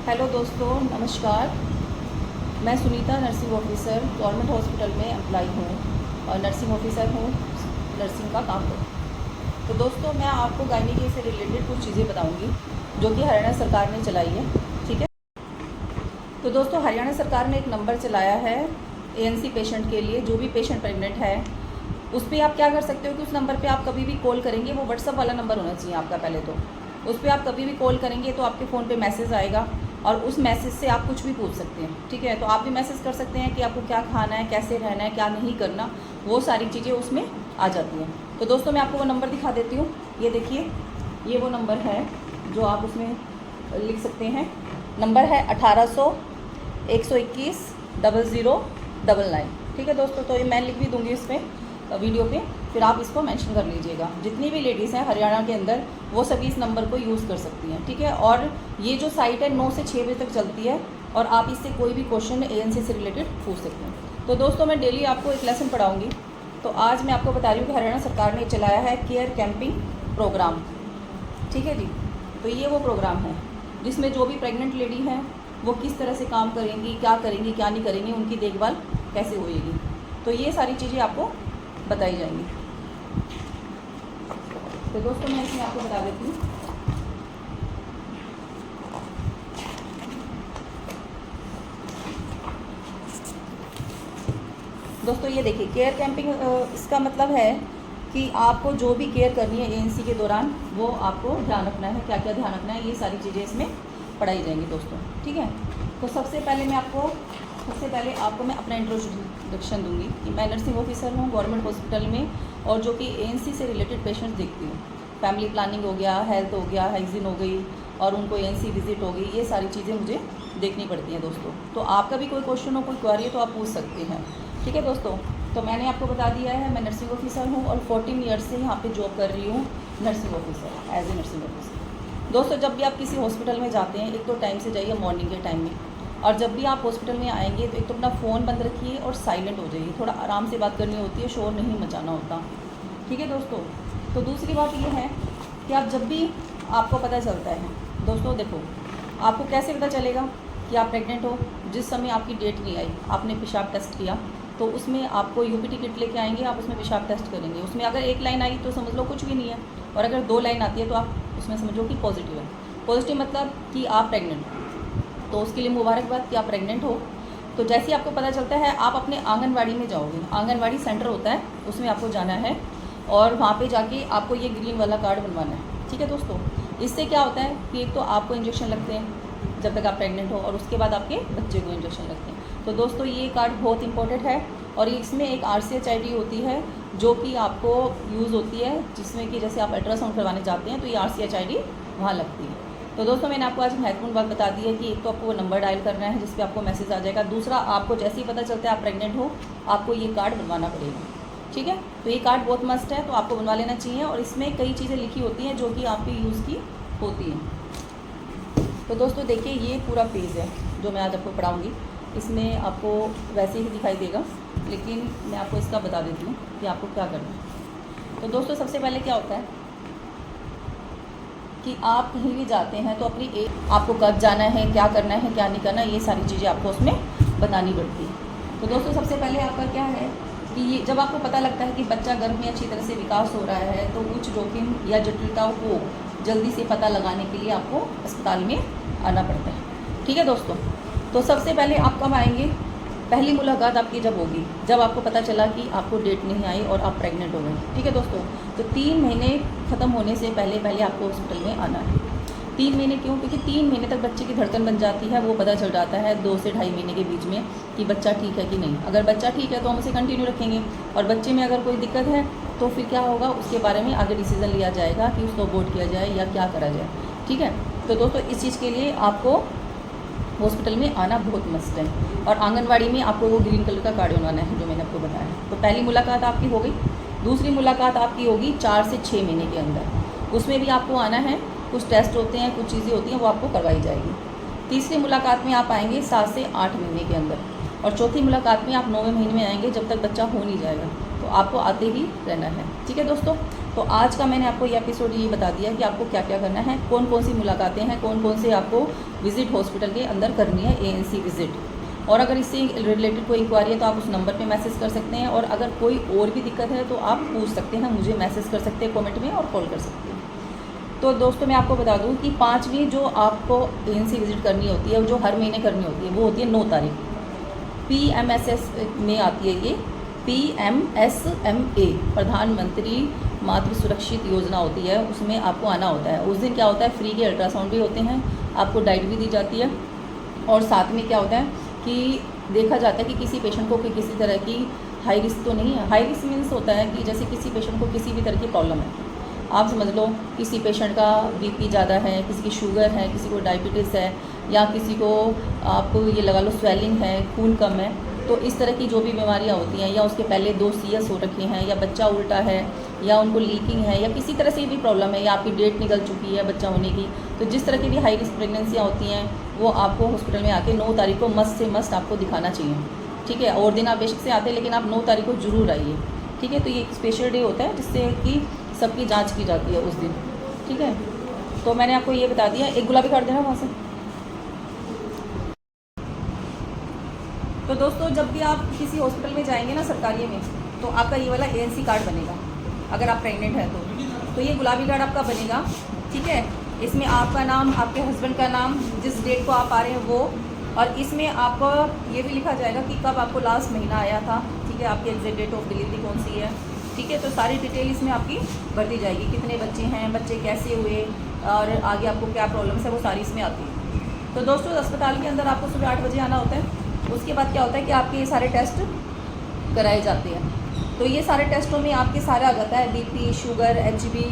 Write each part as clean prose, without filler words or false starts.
Hello दोस्तों, नमस्कार। मैं Sunita, nursing officer government hospital में एम्प्लॉय हूँ और नर्सिंग ऑफिसर हूँ, नर्सिंग का काम करती। तो दोस्तों, मैं आपको गायनिकी से रिलेटेड कुछ चीज़ें बताऊँगी जो कि हरियाणा सरकार ने चलाई है। ठीक है। तो दोस्तों, हरियाणा सरकार ने एक नंबर चलाया है एएनसी पेशेंट के लिए। जो भी पेशेंट प्रेग्नेंट है उस पर आप क्या कर सकते हो कि उस नंबर पे आप कभी भी कॉल करेंगे, वो व्हाट्सअप वाला नंबर होना चाहिए आपका। पहले तो उस पर आप कभी भी कॉल करेंगे तो आपके फ़ोन पे मैसेज आएगा और उस मैसेज से आप कुछ भी पूछ सकते हैं। ठीक है। तो आप भी मैसेज कर सकते हैं कि आपको क्या खाना है, कैसे रहना है, क्या नहीं करना, वो सारी चीज़ें उसमें आ जाती हैं। तो दोस्तों, मैं आपको वो नंबर दिखा देती हूँ। ये देखिए, ये वो नंबर है जो आप उसमें लिख सकते हैं। नंबर है 1800-121-0099। ठीक है दोस्तों। तो ये मैं लिख भी दूँगी इसमें वीडियो पे, फिर आप इसको मेंशन कर लीजिएगा। जितनी भी लेडीज़ हैं हरियाणा के अंदर वो सभी इस नंबर को यूज़ कर सकती हैं। ठीक है। और ये जो साइट है 9 से 6 बजे तक चलती है और आप इससे कोई भी क्वेश्चन एएनसी से रिलेटेड पूछ सकते हैं। तो दोस्तों, मैं डेली आपको एक लेसन पढ़ाऊँगी। तो आज मैं आपको बता रही हूँ कि हरियाणा सरकार ने चलाया है केयर कैंपिंग प्रोग्राम। ठीक है जी। तो ये वो प्रोग्राम है जिसमें जो भी प्रेग्नेंट लेडी हैं वो किस तरह से काम करेंगी, क्या करेंगी, क्या नहीं करेंगी, उनकी देखभाल कैसे होएगी। तो ये सारी चीज़ें आपको बताई जाएंगी। तो दोस्तों, मैं इसमें आपको बता देती हूँ। दोस्तों, ये देखिए, केयर कैंपिंग इसका मतलब है कि आपको जो भी केयर करनी है एएनसी के दौरान वो आपको ध्यान रखना है। क्या क्या ध्यान रखना है, ये सारी चीज़ें इसमें पढ़ाई जाएंगी दोस्तों। ठीक है। तो सबसे पहले मैं अपना इंट्रोडक्शन दूंगी कि मैं नर्सिंग ऑफिसर हूँ गवर्नमेंट हॉस्पिटल में, और जो कि एएनसी से रिलेटेड पेशेंट्स देखती हूँ। फैमिली प्लानिंग हो गया, हेल्थ हो गया, हाइजीन हो गई, और उनको एएनसी विजिट हो गई, ये सारी चीज़ें मुझे देखनी पड़ती हैं दोस्तों। तो आपका भी कोई क्वेश्चन हो, कोई क्वेरी है तो आप पूछ सकते हैं। ठीक है दोस्तों। तो मैंने आपको बता दिया है, मैं नर्सिंग ऑफिसर हूँ और 14 ईयर्स से यहाँ पे जॉब कर रही हूँ nursing officer, as a nursing officer. दोस्तों, जब भी आप किसी हॉस्पिटल में जाते हैं, एक तो टाइम से जाइए मॉर्निंग के टाइम में, और जब भी आप हॉस्पिटल में आएंगे तो एक तो अपना फ़ोन बंद रखिए और साइलेंट हो जाइए। थोड़ा आराम से बात करनी होती है, शोर नहीं मचाना होता। ठीक है दोस्तों। तो दूसरी बात ये है कि आप जब भी आपको पता चलता है, दोस्तों देखो, आपको कैसे पता चलेगा कि आप प्रेग्नेंट हो? जिस समय आपकी डेट नहीं आई, आपने पेशाब टेस्ट किया, तो उसमें आपको यूपीटी किट लेके आएंगे, आप उसमें पेशाब टेस्ट करेंगे। उसमें अगर एक लाइन आई तो समझ लो कुछ भी नहीं है, और अगर 2 लाइन आती है तो आप उसमें समझो कि पॉजिटिव है। पॉजिटिव मतलब कि आप प्रेग्नेंट हो, तो उसके लिए मुबारकबाद कि आप प्रेग्नेंट हो। तो जैसे ही आपको पता चलता है, आप अपने आंगनवाड़ी में जाओगे। आंगनवाड़ी सेंटर होता है, उसमें आपको जाना है और वहाँ पे जाके आपको ये ग्रीन वाला कार्ड बनवाना है। ठीक है दोस्तों। इससे क्या होता है कि एक तो आपको इंजेक्शन लगते हैं जब तक आप प्रेग्नेंट हो, और उसके बाद आपके बच्चे को इंजेक्शन लगते हैं। तो दोस्तों, ये कार्ड बहुत इंपॉर्टेंट है, और इसमें एक RCH ID होती है जो कि आपको यूज़ होती है, जिसमें कि जैसे आप अल्ट्रासाउंड करवाने जाते हैं तो ये RCH ID वहाँ लगती है। तो दोस्तों, मैंने आपको आज महत्वपूर्ण बात बता दी है कि एक तो आपको वो नंबर डायल करना है जिस पे आपको मैसेज आ जाएगा। दूसरा, आपको जैसे ही पता चलता है आप प्रेग्नेंट हो, आपको ये कार्ड बनवाना पड़ेगा। ठीक है। तो ये कार्ड बहुत मस्त है, तो आपको बनवा लेना चाहिए, और इसमें कई चीज़ें लिखी होती हैं जो कि आपकी यूज़ की होती हैं। तो दोस्तों देखिए, ये पूरा पेज है जो मैं आज आपको पढ़ाऊँगी। इसमें आपको वैसे ही दिखाई देगा, लेकिन मैं आपको इसका बता देती हूँ कि आपको क्या करना है। तो दोस्तों, सबसे पहले क्या होता है कि आप कहीं भी जाते हैं तो अपनी आपको कब जाना है, क्या करना है, क्या नहीं करना, ये सारी चीज़ें आपको उसमें बतानी पड़ती है। तो दोस्तों, सबसे पहले आपका क्या है कि ये जब आपको पता लगता है कि बच्चा गर्भ में अच्छी तरह से विकास हो रहा है, तो उच्च जोखिम या जटिलताओं को जल्दी से पता लगाने के लिए आपको अस्पताल में आना पड़ता है। ठीक है दोस्तों। तो सबसे पहले आप कब आएंगे? पहली मुलाकात आपकी जब होगी, जब आपको पता चला कि आपको डेट नहीं आई और आप प्रेग्नेंट हो गए। ठीक है दोस्तों। तो 3 महीने ख़त्म होने से पहले आपको हॉस्पिटल में आना है। 3 महीने क्यों? क्योंकि 3 महीने तक बच्चे की धड़कन बन जाती है, वो पता चल जाता है 2 से ढाई महीने के बीच में कि बच्चा ठीक है कि नहीं। अगर बच्चा ठीक है तो हम उसे कंटिन्यू रखेंगे, और बच्चे में अगर कोई दिक्कत है तो फिर क्या होगा, उसके बारे में आगे डिसीज़न लिया जाएगा कि उसको अबॉर्ट किया जाए या क्या करा जाए। ठीक है। तो दोस्तों, इस चीज़ के लिए आपको हॉस्पिटल में आना बहुत मस्त है, और आंगनवाड़ी में आपको वो ग्रीन कलर का कार्ड बनवाना है जो मैंने आपको बताया। तो पहली मुलाकात आपकी हो गई। दूसरी मुलाकात आपकी होगी 4 से 6 महीने के अंदर। उसमें भी आपको आना है, कुछ टेस्ट होते हैं, कुछ चीज़ें होती हैं, वो आपको करवाई जाएगी। तीसरी मुलाकात में आप आएंगे 7 से 8 महीने के अंदर, और चौथी मुलाकात में आप 9वें महीने में आएंगे जब तक बच्चा हो नहीं जाएगा। तो आपको आते ही रहना है। ठीक है दोस्तों। तो आज का मैंने आपको ये एपिसोड ये बता दिया कि आपको क्या क्या करना है, कौन कौन सी मुलाकातें हैं, कौन कौन से आपको विज़िट हॉस्पिटल के अंदर करनी है, एएनसी विज़िट। और अगर इससे रिलेटेड कोई इंक्वायरी है तो आप उस नंबर पे मैसेज कर सकते हैं, और अगर कोई और भी दिक्कत है तो आप पूछ सकते हैं, मुझे मैसेज कर सकते हैं कमेंट में और कॉल कर सकते हैं। तो दोस्तों मैं आपको बता दूं कि 5वीं जो आपको एएनसी विज़िट करनी होती है, जो हर महीने करनी होती है, वो होती है 9 तारीख। PMSS में आती है ये, PMSMA, प्रधानमंत्री मातृ सुरक्षित योजना होती है, उसमें आपको आना होता है। उस दिन क्या होता है, फ्री के अल्ट्रासाउंड भी होते हैं, आपको डाइट भी दी जाती है, और साथ में क्या होता है कि देखा जाता है कि किसी पेशेंट को किसी तरह की हाई रिस्क तो नहीं है। हाई रिस्क मीन्स होता है कि जैसे किसी पेशेंट को किसी भी तरह की प्रॉब्लम है, आप समझ लो किसी पेशेंट का BP ज़्यादा है, किसी की शुगर है, किसी को डायबिटीज़ है, या किसी को आप ये लगा लो स्वेलिंग है, खून कम है, तो इस तरह की जो भी बीमारियां होती हैं, या उसके पहले 2 CS हो रखे हैं, या बच्चा उल्टा है, या उनको लीकिंग है, या किसी तरह से भी प्रॉब्लम है, या आपकी डेट निकल चुकी है बच्चा होने की, तो जिस तरह की भी हाई रिस्क प्रेगनेंसियाँ होती हैं वो आपको हॉस्पिटल में आके 9 तारीख को मस्ट से मस्ट आपको दिखाना चाहिए। ठीक है, और दिन आप बेशक से आते हैं, लेकिन आप 9 तारीख को ज़रूर आइए। ठीक है, तो ये एक स्पेशल डे होता है जिससे कि सबकी जांच की जाती है उस दिन। ठीक है, तो मैंने आपको ये बता दिया। एक गुलाबी कार्ड देना वहाँ से। तो दोस्तों जब भी आप किसी हॉस्पिटल में जाएंगे ना, सरकारी में, तो आपका ये वाला ANC कार्ड बनेगा। अगर आप प्रेग्नेंट हैं तो ये गुलाबी कार्ड आपका बनेगा। ठीक है, इसमें आपका नाम, आपके हस्बैंड का नाम, जिस डेट को आप आ रहे हैं वो, और इसमें आपको ये भी लिखा जाएगा कि कब आपको लास्ट महीना आया था। ठीक है, आपकी एग्जैक्ट डेट ऑफ डिलीवरी कौन सी है। ठीक है, तो सारी डिटेल इसमें आपकी भर दी जाएगी, कितने बच्चे हैं, बच्चे कैसे हुए, और आगे आपको क्या प्रॉब्लम्स है, वो सारी इसमें आती है। तो दोस्तों अस्पताल के अंदर आपको सुबह 8 बजे आना होता है। उसके बाद क्या होता है कि आपके ये सारे टेस्ट कराए जाते हैं। तो ये सारे टेस्टों में आपके सारा आ जाता है, BP, शुगर, HB,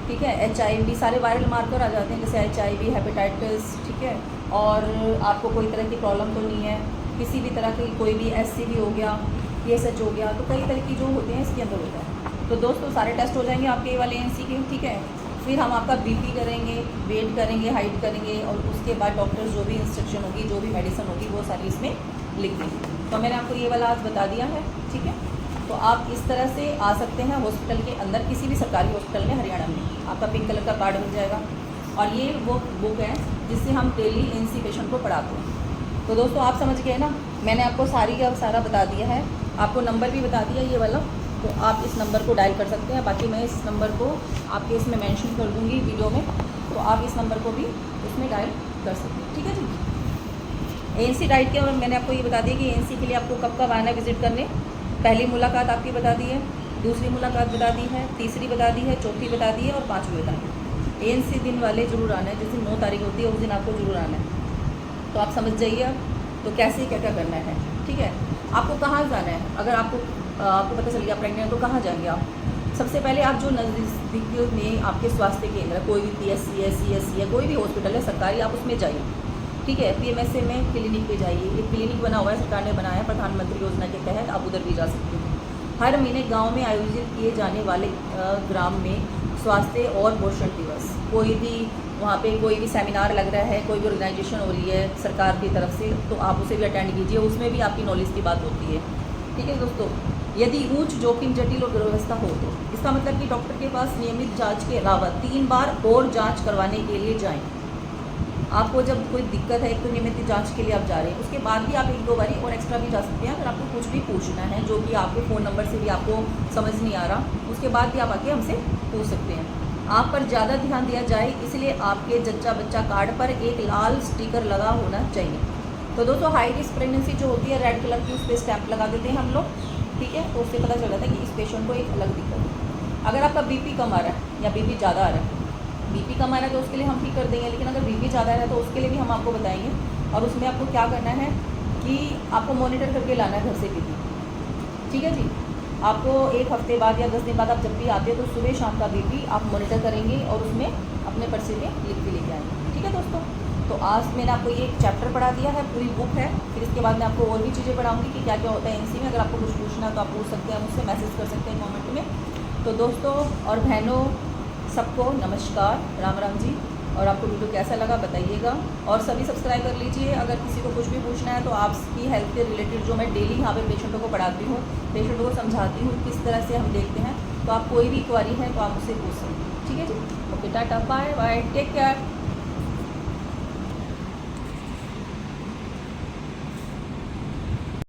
ठीक है, HIV, सारे वायरल मार्कर आ जाते हैं, जैसे HIV, हेपेटाइटिस। ठीक है, और आपको कोई तरह की प्रॉब्लम तो नहीं है, किसी भी तरह की कोई भी SCV हो गया, PSH हो गया, तो कई तरह की जो होते हैं इसके अंदर होता है। तो दोस्तों सारे टेस्ट हो जाएंगे आपके ये वाले ANC के। ठीक है, फिर हम आपका BP करेंगे, वेट करेंगे, हाइट करेंगे, और उसके बाद डॉक्टर्स जो भी इंस्ट्रक्शन होगी, जो भी मेडिसिन होगी, वो सारी इसमें लिख देंगे। तो मैंने आपको ये वाला आज बता दिया है। ठीक है, तो आप इस तरह से आ सकते हैं हॉस्पिटल के अंदर, किसी भी सरकारी हॉस्पिटल में हरियाणा में। आपका पिंक कलर का कार्ड बन जाएगा, और ये वो बुक है जिससे हम डेली ANC पेशेंट को पढ़ाते हैं। तो दोस्तों आप समझ गए ना, मैंने आपको सारा बता दिया है, आपको नंबर भी बता दिया ये वाला, तो आप इस नंबर को डायल कर सकते हैं। बाकी मैं इस नंबर को आपके इसमें मेंशन कर दूँगी वीडियो में, तो आप इस नंबर को भी उसमें डायल कर सकते हैं। ठीक है जी। ANC डाइट के, और मैंने आपको ये बता दिया कि ANC के लिए आपको कब कब आना है विज़िट करने। पहली मुलाकात आपकी बता दी है, दूसरी मुलाकात बता दी है, तीसरी बता दी है, चौथी बता दी है, और 5वीं बता दी है। ANC दिन वाले ज़रूर आना है, जिस दिन 9 तारीख होती है उस दिन आपको ज़रूर आना है। तो आप समझ जाइए अब तो कैसे क्या क्या करना है। ठीक है, आपको कहाँ जाना है, अगर आपको पता चल गया प्रेग्नेंट तो कहाँ जाएंगे आप। सबसे पहले आप जो नज़दीक में आपके स्वास्थ्य केंद्र, कोई भी PSC है, CSC है, कोई भी हॉस्पिटल है सरकारी, आप उसमें जाइए। ठीक है, PMSA में क्लिनिक पे जाइए। एक क्लिनिक बना हुआ है, सरकार ने बनाया है प्रधानमंत्री योजना के तहत, आप उधर भी जा सकते हैं। हर महीने गांव में आयोजित किए जाने वाले ग्राम में स्वास्थ्य और पोषण दिवस, कोई भी वहाँ पे कोई भी सेमिनार लग रहा है, कोई भी ऑर्गेनाइजेशन हो रही है सरकार की तरफ से, तो आप उसे भी अटेंड कीजिए, उसमें भी आपकी नॉलेज की बात होती है। ठीक है दोस्तों, यदि उच्च जोखिम, जटिल और दुर्व्यवस्था हो तो इसका मतलब कि डॉक्टर के पास नियमित जाँच के अलावा 3 बार और जाँच करवाने के लिए जाएँ। आपको जब कोई दिक्कत है, एक तो नियमित जांच के लिए आप जा रहे हैं, उसके बाद भी आप 1-2 बारी और एक्स्ट्रा भी जा सकते हैं अगर आपको कुछ भी पूछना है, जो कि आपके फ़ोन नंबर से भी आपको समझ नहीं आ रहा, उसके बाद भी आप आके हमसे पूछ सकते हैं। आप पर ज़्यादा ध्यान दिया जाए, इसलिए आपके जच्चा बच्चा कार्ड पर एक लाल स्टिकर लगा होना चाहिए। तो दोस्तों हाई रिस्क प्रेगनेंसी जो होती है, रेड कलर की उस पर स्टैंप लगा देते हैं हम लोग। ठीक है, तो उससे पता चल जाता है कि इस पेशेंट को एक अलग दिक्कत है। अगर आपका BP कम आ रहा है या BP ज़्यादा आ रहा है, BP कम आ रहा है तो उसके लिए हम ठीक कर देंगे, लेकिन अगर BP ज़्यादा है तो उसके लिए भी हम आपको बताएंगे। और उसमें आपको क्या करना है कि आपको मॉनिटर करके लाना है घर से BP। ठीक है जी, आपको 1 हफ्ते बाद या 10 दिन बाद आप जब भी आते हैं तो सुबह शाम का BP आप मॉनिटर करेंगे और उसमें अपने पर्चे में लिख के लेके आएंगे। ठीक है दोस्तों, तो आज मैंने आपको ये एक चैप्टर पढ़ा दिया है, पूरी बुक है। फिर इसके बाद मैं आपको और भी चीज़ें पढ़ाऊँगी कि क्या क्या होता है ANC में। अगर आपको कुछ पूछना है तो आप पूछ सकते हैं, मुझसे मैसेज कर सकते हैं कमेंट में। तो दोस्तों और बहनों सबको नमस्कार, राम राम जी। और आपको वीडियो कैसा लगा बताइएगा, और सभी सब्सक्राइब कर लीजिए। अगर किसी को कुछ भी पूछना है तो आपकी हेल्थ के रिलेटेड जो मैं डेली यहाँ पे पेशेंटों को पढ़ाती हूँ, पेशेंटों को समझाती हूँ किस तरह से हम देखते हैं, तो आप कोई भी क्वारी है तो आप उससे पूछ सकते हैं। ठीक है जी, okay, tata, bye bye, take care.